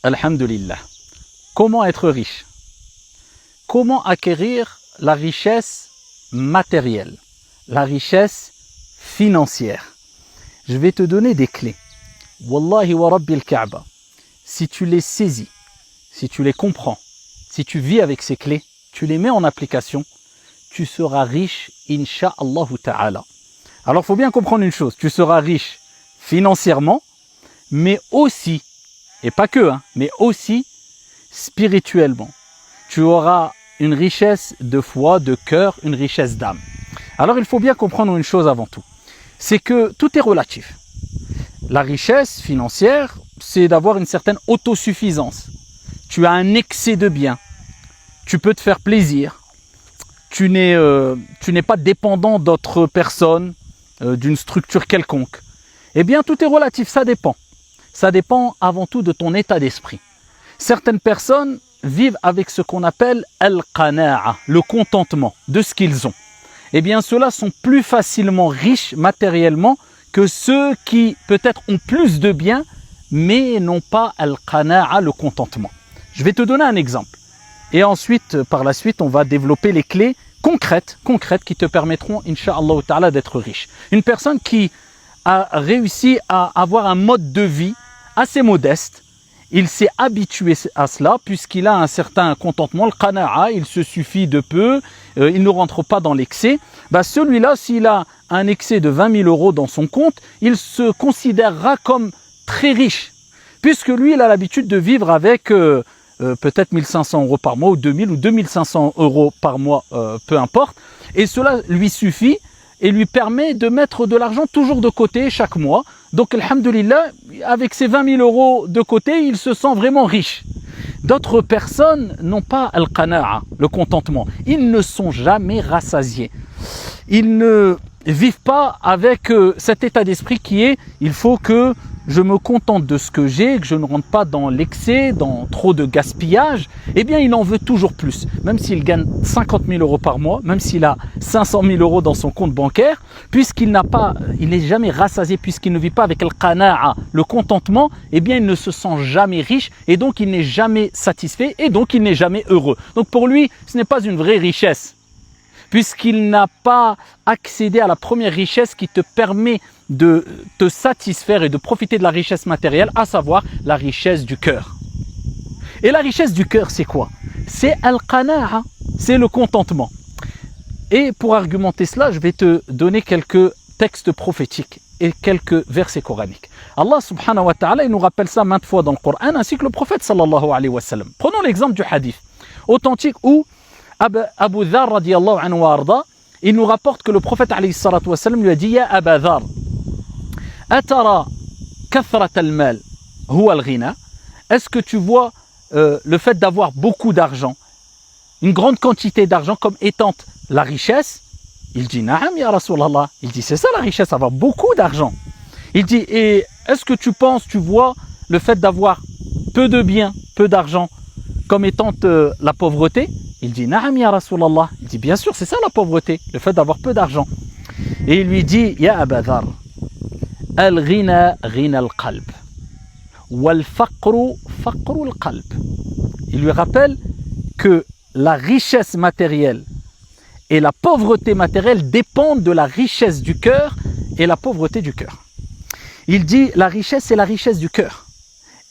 Alhamdulillah. Comment être riche? Comment acquérir la richesse matérielle, la richesse financière? Je vais te donner des clés. Wallahi wa Rabbil Kaaba. Si tu les saisis, si tu les comprends, si tu vis avec ces clés, tu les mets en application, tu seras riche, insha'Allah ta'ala. Alors, il faut bien comprendre une chose, tu seras riche financièrement, mais aussi, et pas que, mais aussi spirituellement. Tu auras une richesse de foi, de cœur, une richesse d'âme. Alors, il faut bien comprendre une chose avant tout, c'est que tout est relatif. La richesse financière, c'est d'avoir une certaine autosuffisance. Tu as un excès de biens, tu peux te faire plaisir, tu n'es pas dépendant d'autres personnes, d'une structure quelconque. Eh bien, tout est relatif, ça dépend. Ça dépend avant tout de ton état d'esprit. Certaines personnes vivent avec ce qu'on appelle al-qana'a, le contentement de ce qu'ils ont. Eh bien, ceux-là sont plus facilement riches matériellement que ceux qui peut-être ont plus de biens, mais n'ont pas al-qana'a, le contentement. Je vais te donner un exemple. Et ensuite, par la suite, on va développer les clés concrètes qui te permettront, insha'Allah ta'ala, d'être riche. Une personne qui a réussi à avoir un mode de vie assez modeste, il s'est habitué à cela puisqu'il a un certain contentement, le qana'a, il se suffit de peu, il ne rentre pas dans l'excès. Celui-là, s'il a un excès de 20 000 euros dans son compte, il se considérera comme très riche, puisque lui, il a l'habitude de vivre avec peut-être 1 500 euros par mois, ou 2 000 ou 2 500 euros par mois, peu importe, et cela lui suffit et lui permet de mettre de l'argent toujours de côté chaque mois. Donc, alhamdulillah, avec ces 20 000 euros de côté, il se sent vraiment riche. D'autres personnes n'ont pas al-qana'a, le contentement. Ils ne sont jamais rassasiés. Ils ne vivent pas avec cet état d'esprit qui est « il faut que je me contente de ce que j'ai, que je ne rentre pas dans l'excès, dans trop de gaspillage », eh bien, il en veut toujours plus. Même s'il gagne 50 000 euros par mois, même s'il a 500 000 euros dans son compte bancaire, puisqu'il n'est jamais rassasié, puisqu'il ne vit pas avec le qana'a, le contentement, eh bien, il ne se sent jamais riche et donc il n'est jamais satisfait et donc il n'est jamais heureux. Donc, pour lui, ce n'est pas une vraie richesse, puisqu'il n'a pas accédé à la première richesse qui te permet de te satisfaire et de profiter de la richesse matérielle, à savoir la richesse du cœur. Et la richesse du cœur, c'est quoi? C'est al-qana'a, c'est le contentement. Et pour argumenter cela, je vais te donner quelques textes prophétiques et quelques versets coraniques. Allah subhanahu wa ta'ala, il nous rappelle ça maintes fois dans le Coran, ainsi que le prophète sallallahu alayhi wa sallam. Prenons l'exemple du hadith authentique où Abu Dhar radiyallahu anhu wa arda, il nous rapporte que le prophète alayhi salatu wa sallam lui a dit « Ya Aba Dhar, atara kathrat al-mal huwa al-ghina » Est-ce que tu vois le fait d'avoir beaucoup d'argent, une grande quantité d'argent comme étant la richesse? Il dit « Na'am ya Rasulallah » Il dit « C'est ça la richesse, avoir beaucoup d'argent. » Il dit « Et est-ce que tu vois le fait d'avoir peu de biens, peu d'argent comme étant la pauvreté? Il dit « Na'am ya Rasulallah » Il dit « Bien sûr, c'est ça la pauvreté, le fait d'avoir peu d'argent. » Et il lui dit « Ya Aba Dhar, al-ghina ghina al-qalb, wal-faqru faqru al-qalb. » Il lui rappelle que la richesse matérielle et la pauvreté matérielle dépendent de la richesse du cœur et la pauvreté du cœur. Il dit la richesse, c'est la richesse du cœur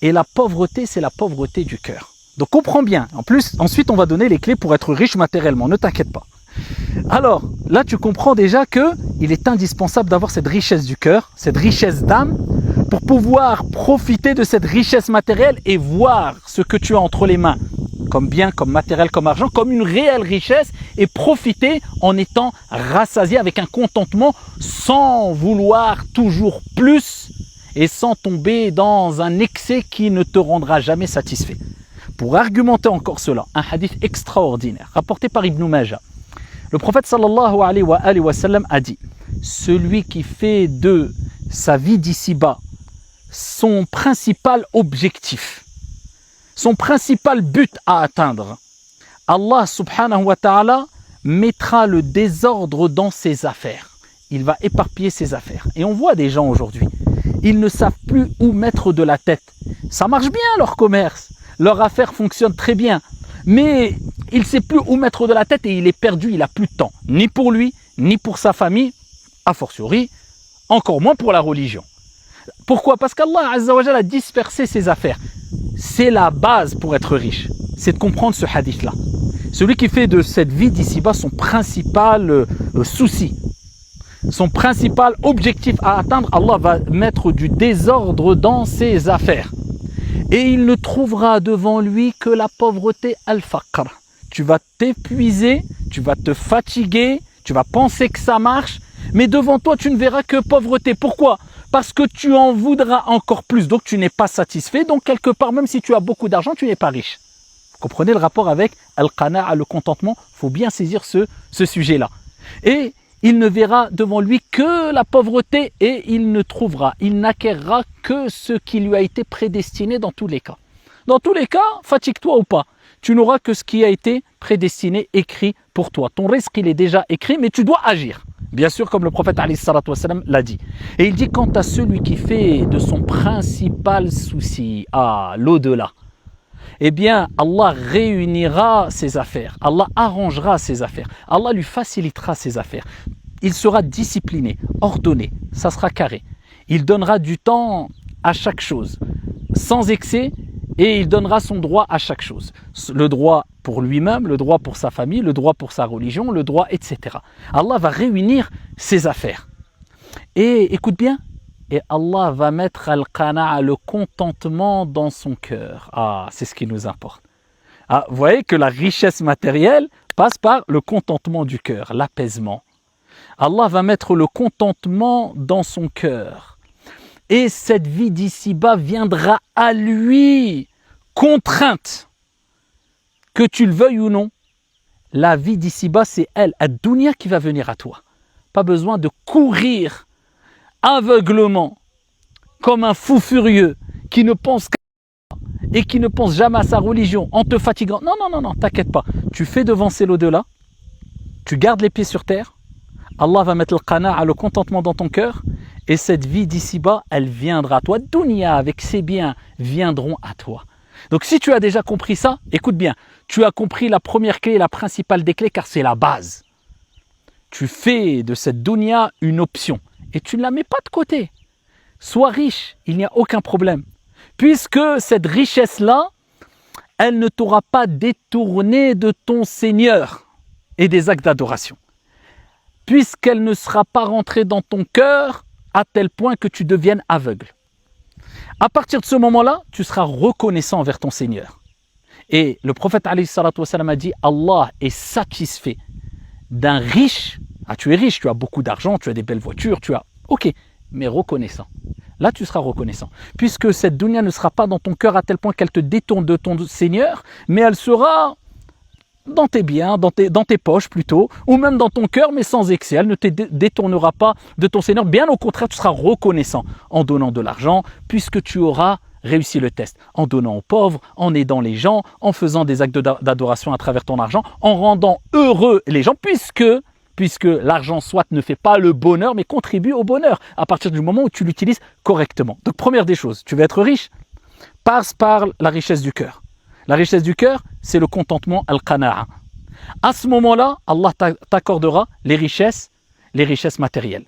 et la pauvreté, c'est la pauvreté du cœur. Donc comprends bien. En plus, ensuite, on va donner les clés pour être riche matériellement. Ne t'inquiète pas. Alors, là, tu comprends déjà qu'il est indispensable d'avoir cette richesse du cœur, cette richesse d'âme, pour pouvoir profiter de cette richesse matérielle et voir ce que tu as entre les mains, comme bien, comme matériel, comme argent, comme une réelle richesse, et profiter en étant rassasié avec un contentement sans vouloir toujours plus et sans tomber dans un excès qui ne te rendra jamais satisfait. Pour argumenter encore cela, un hadith extraordinaire rapporté par Ibn Majah. Le prophète sallallahu alayhi wa sallam a dit « Celui qui fait de sa vie d'ici-bas son principal objectif, son principal but à atteindre, Allah subhanahu wa ta'ala mettra le désordre dans ses affaires. Il va éparpiller ses affaires. » Et on voit des gens aujourd'hui ils ne savent plus où mettre de la tête. Ça marche bien leur commerce, leur affaire fonctionne très bien, mais il ne sait plus où mettre de la tête et il est perdu, il n'a plus de temps, ni pour lui, ni pour sa famille, a fortiori, encore moins pour la religion. Pourquoi? Parce qu'Allah Azza wa Jalla a dispersé ses affaires. C'est la base pour être riche, c'est de comprendre ce hadith-là. Celui qui fait de cette vie d'ici-bas son principal souci, son principal objectif à atteindre, Allah va mettre du désordre dans ses affaires. Et il ne trouvera devant lui que la pauvreté al-faqr. Tu vas t'épuiser, tu vas te fatiguer, tu vas penser que ça marche, mais devant toi tu ne verras que pauvreté. Pourquoi? Parce que tu en voudras encore plus, donc tu n'es pas satisfait, donc quelque part, même si tu as beaucoup d'argent, tu n'es pas riche. Vous comprenez le rapport avec al-qana'a, le contentement? Il faut bien saisir ce sujet-là. Et il ne verra devant lui que la pauvreté et il ne trouvera, il n'acquérera que ce qui lui a été prédestiné dans tous les cas. Dans tous les cas, fatigue-toi ou pas, tu n'auras que ce qui a été prédestiné, écrit pour toi. Ton risque, il est déjà écrit, mais tu dois agir. Bien sûr, comme le prophète alayhi salatu wassalam l'a dit. Et il dit, quant à celui qui fait de son principal souci à l'au-delà, eh bien, Allah réunira ses affaires. Allah arrangera ses affaires. Allah lui facilitera ses affaires. Il sera discipliné, ordonné, ça sera carré. Il donnera du temps à chaque chose, sans excès, et il donnera son droit à chaque chose. Le droit pour lui-même, le droit pour sa famille, le droit pour sa religion, le droit, etc. Allah va réunir ses affaires. Et écoute bien, et Allah va mettre al-qana'a, le contentement dans son cœur. Ah, c'est ce qui nous importe. Ah, vous voyez que la richesse matérielle passe par le contentement du cœur, l'apaisement. Allah va mettre le contentement dans son cœur. Et cette vie d'ici-bas viendra à lui, contrainte. Que tu le veuilles ou non, la vie d'ici-bas, c'est elle, ad-dunya, qui va venir à toi. Pas besoin de courir aveuglement, comme un fou furieux, qui ne pense qu'à et qui ne pense jamais à sa religion, en te fatiguant. Non, t'inquiète pas. Tu fais devancer l'au-delà, tu gardes les pieds sur terre, Allah va mettre le qana'a, le contentement dans ton cœur, et cette vie d'ici-bas, elle viendra à toi. Dunya, avec ses biens, viendront à toi. Donc si tu as déjà compris ça, écoute bien, tu as compris la première clé, la principale des clés, car c'est la base. Tu fais de cette dunya une option, et tu ne la mets pas de côté. Sois riche, il n'y a aucun problème. Puisque cette richesse-là, elle ne t'aura pas détourné de ton Seigneur et des actes d'adoration. Puisqu'elle ne sera pas rentrée dans ton cœur à tel point que tu deviennes aveugle. À partir de ce moment-là, tu seras reconnaissant envers ton Seigneur. Et le prophète alayhi salatu wassalam a dit, Allah est satisfait d'un riche. Ah, tu es riche, tu as beaucoup d'argent, tu as des belles voitures, tu as... Ok, mais reconnaissant. Là, tu seras reconnaissant. Puisque cette dunya ne sera pas dans ton cœur à tel point qu'elle te détourne de ton Seigneur, mais elle sera dans tes biens, dans tes poches plutôt, ou même dans ton cœur, mais sans excès. Elle ne te détournera pas de ton Seigneur. Bien au contraire, tu seras reconnaissant en donnant de l'argent, puisque tu auras réussi le test. En donnant aux pauvres, en aidant les gens, en faisant des actes d'adoration à travers ton argent, en rendant heureux les gens, puisque l'argent soit ne fait pas le bonheur, mais contribue au bonheur à partir du moment où tu l'utilises correctement. Donc première des choses, tu veux être riche, passe par la richesse du cœur. La richesse du cœur, c'est le contentement al-qana'a. À ce moment-là, Allah t'accordera les richesses matérielles.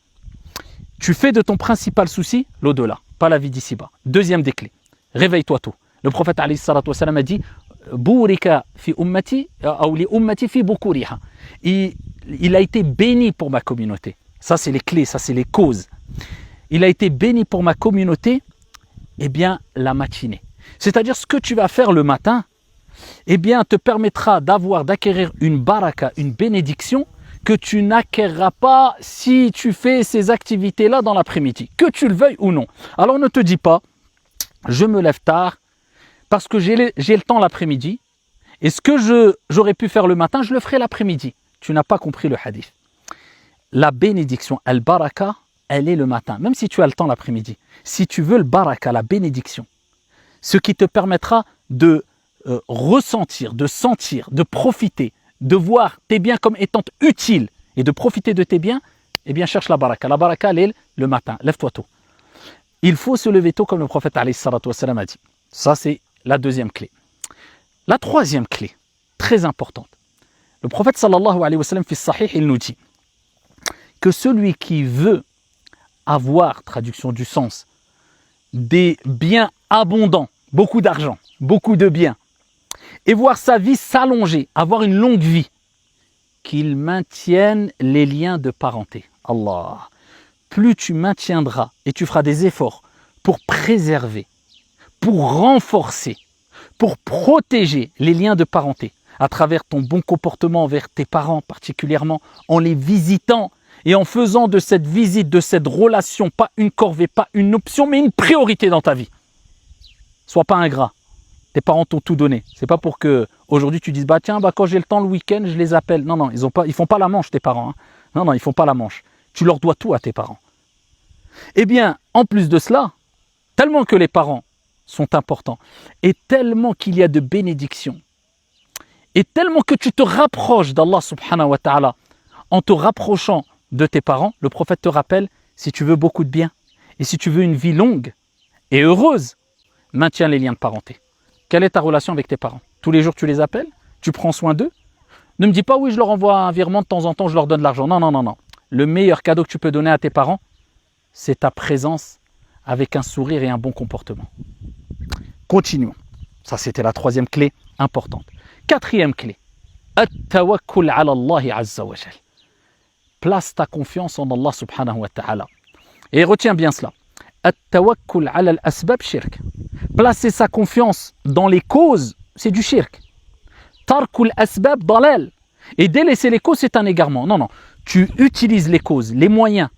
Tu fais de ton principal souci l'au-delà, pas la vie d'ici-bas. Deuxième des clés, réveille-toi tôt. Le prophète alayhi salatu wassalam a dit Bourika fi ummati ou li ummati fi bukuriha. Il a été béni pour ma communauté. Ça, c'est les clés, ça, c'est les causes. Il a été béni pour ma communauté, eh bien, la matinée. C'est-à-dire, ce que tu vas faire le matin, eh bien, te permettra d'acquérir une baraka, une bénédiction, que tu n'acquerras pas si tu fais ces activités-là dans l'après-midi, que tu le veuilles ou non. Alors, ne te dis pas, je me lève tard, parce que j'ai le temps l'après-midi, et ce que j'aurais pu faire le matin, je le ferai l'après-midi. Tu n'as pas compris le hadith. La bénédiction, al-baraka, elle est le matin, même si tu as le temps l'après-midi. Si tu veux le baraka, la bénédiction, ce qui te permettra de ressentir, de sentir, de profiter, de voir tes biens comme étant utiles et de profiter de tes biens, eh bien cherche la baraka. La baraka, elle est le matin, lève-toi tôt. Il faut se lever tôt comme le prophète alayhi salatu wassalam a dit. Ça, c'est la deuxième clé. La troisième clé, très importante. Le prophète sallallahu alayhi wa sallam, fi sahih, il nous dit que celui qui veut avoir, traduction du sens, des biens abondants, beaucoup d'argent, beaucoup de biens, et voir sa vie s'allonger, avoir une longue vie, qu'il maintienne les liens de parenté. Allah. Plus tu maintiendras et tu feras des efforts pour préserver, pour renforcer, pour protéger les liens de parenté, à travers ton bon comportement envers tes parents particulièrement, en les visitant et en faisant de cette visite, de cette relation, pas une corvée, pas une option, mais une priorité dans ta vie. Sois pas ingrat. Tes parents t'ont tout donné. C'est pas pour que aujourd'hui tu dises tiens, quand j'ai le temps le week-end, je les appelle. Non, ils font pas la manche tes parents. Hein. Non, ils font pas la manche. Tu leur dois tout à tes parents. Eh bien, en plus de cela, tellement que les parents sont importants et tellement qu'il y a de bénédictions et tellement que tu te rapproches d'Allah subhanahu wa ta'ala en te rapprochant de tes parents, le prophète te rappelle, si tu veux beaucoup de bien et si tu veux une vie longue et heureuse, maintiens les liens de parenté. Quelle est ta relation avec tes parents? Tous les jours tu les appelles? Tu prends soin d'eux? Ne me dis pas oui, je leur envoie un virement de temps en temps, je leur donne de l'argent. Non. Le meilleur cadeau que tu peux donner à tes parents, c'est ta présence avec un sourire et un bon comportement. Continuons. Ça, c'était la troisième clé importante. Quatrième clé. At-tawakkul ala Allah azza wa jal. Place ta confiance en Allah subhanahu wa ta'ala. Et retiens bien cela. At-tawakkul ala al-asbab shirk. Placer sa confiance dans les causes, c'est du shirk. Tarkul asbab dalal. Et délaisser les causes, c'est un égarement. Non. Tu utilises les causes, les moyens,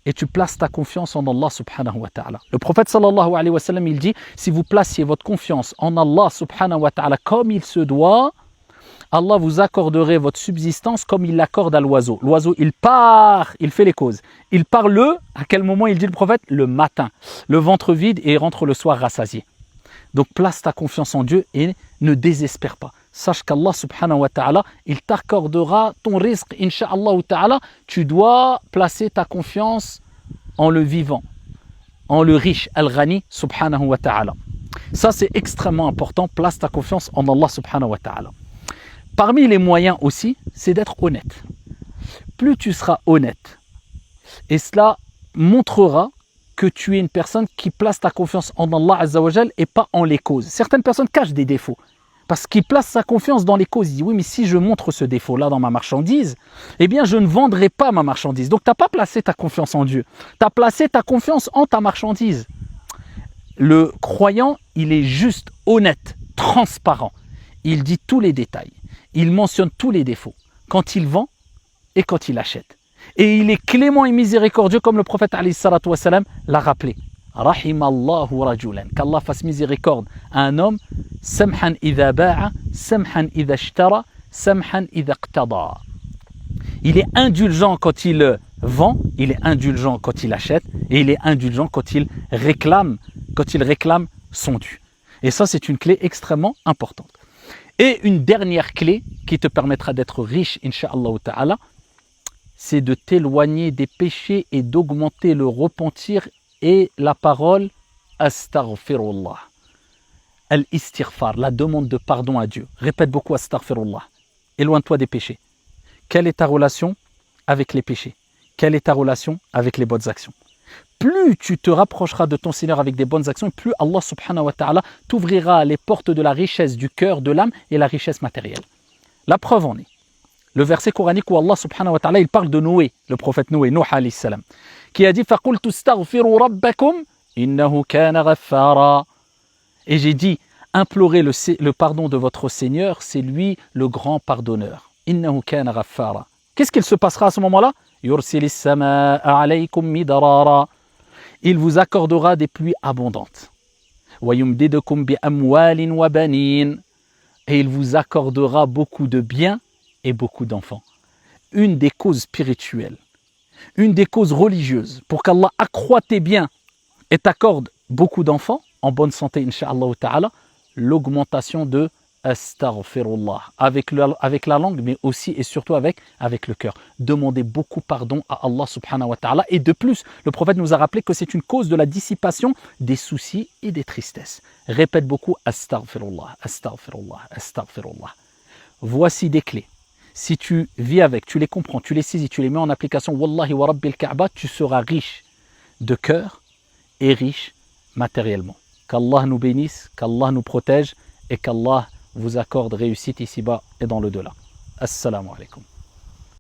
et tu places ta confiance en Allah subhanahu wa ta'ala. Le prophète sallallahu alayhi wa sallam, il dit, si vous placiez votre confiance en Allah subhanahu wa ta'ala comme il se doit, Allah vous accorderait votre subsistance comme il l'accorde à l'oiseau. L'oiseau, il part, il fait les causes. Il part à quel moment il dit le prophète? Le matin. Le ventre vide et il rentre le soir rassasié. Donc place ta confiance en Dieu et ne désespère pas. Sache qu'Allah subhanahu wa ta'ala, il t'accordera ton risque, insha'Allah ta'ala. Tu dois placer ta confiance en le vivant, en le riche, al-ghani subhanahu wa ta'ala. Ça, c'est extrêmement important. Place ta confiance en Allah subhanahu wa ta'ala. Parmi les moyens aussi, c'est d'être honnête. Plus tu seras honnête, et cela montrera que tu es une personne qui place ta confiance en Allah azza wa jal et pas en les causes. Certaines personnes cachent des défauts. Parce qu'il place sa confiance dans les causes. Il dit, oui, mais si je montre ce défaut-là dans ma marchandise, eh bien, je ne vendrai pas ma marchandise. Donc, tu n'as pas placé ta confiance en Dieu. Tu as placé ta confiance en ta marchandise. Le croyant, il est juste honnête, transparent. Il dit tous les détails. Il mentionne tous les défauts. Quand il vend et quand il achète. Et il est clément et miséricordieux, comme le prophète alayhi salatu wassalam l'a rappelé. Rahimallahu rajulan, qu'Allah fasse miséricorde à un homme, samhan idha ba'a, samhan idha ishtara, samhan idha iqtada. Il est indulgent quand il vend, il est indulgent quand il achète, et il est indulgent quand il réclame son dû. Et ça, c'est une clé extrêmement importante. Et une dernière clé qui te permettra d'être riche, insha'Allah ta'ala, c'est de t'éloigner des péchés et d'augmenter le repentir et la parole astaghfirullah. Al-istighfar, la demande de pardon à Dieu. Répète beaucoup astaghfirullah. Éloigne-toi des péchés. Quelle est ta relation avec les péchés? Quelle est ta relation avec les bonnes actions? Plus tu te rapprocheras de ton Seigneur avec des bonnes actions, plus Allah subhanahu wa ta'ala t'ouvrira les portes de la richesse du cœur, de l'âme et la richesse matérielle. La preuve en est le verset coranique où Allah subhanahu wa ta'ala il parle de Noé, le prophète Noé, Nuh alayhi salam, qui a dit فَقُلْتُ اسْتَغْفِرُوا رَبَّكُمْ إِنَّهُ كَانَ غَفَّارًا. Et j'ai dit, implorez le pardon de votre Seigneur, c'est lui le grand pardonneur. إِنَّهُ كَانَ غَفَّارًا. Qu'est-ce qu'il se passera à ce moment-là? يُرْسِلِ السَّمَاءَ عَلَيْكُمْ مِدْرَارًا. Il vous accordera des pluies abondantes. وَيُمْدِدُكُمْ بِأَمْوَالٍ وَبَنِينَ. Et il vous accordera beaucoup de biens et beaucoup d'enfants. Une des causes spirituelles, une des causes religieuses, pour qu'Allah accroît tes biens et t'accorde beaucoup d'enfants, en bonne santé, insha'Allah ta'ala, l'augmentation de astaghfirullah, avec la langue, mais aussi et surtout avec le cœur. Demandez beaucoup pardon à Allah subhanahu wa ta'ala. Et de plus, le prophète nous a rappelé que c'est une cause de la dissipation des soucis et des tristesses. Répète beaucoup astaghfirullah, astaghfirullah, astaghfirullah. Voici des clés. Si tu vis avec, tu les comprends, tu les saisis, tu les mets en application, wallahi wa rabbil Kaaba, tu seras riche de cœur et riche matériellement. Qu'Allah nous bénisse, qu'Allah nous protège et qu'Allah vous accorde réussite ici-bas et dans le delà. Assalamu alaikum.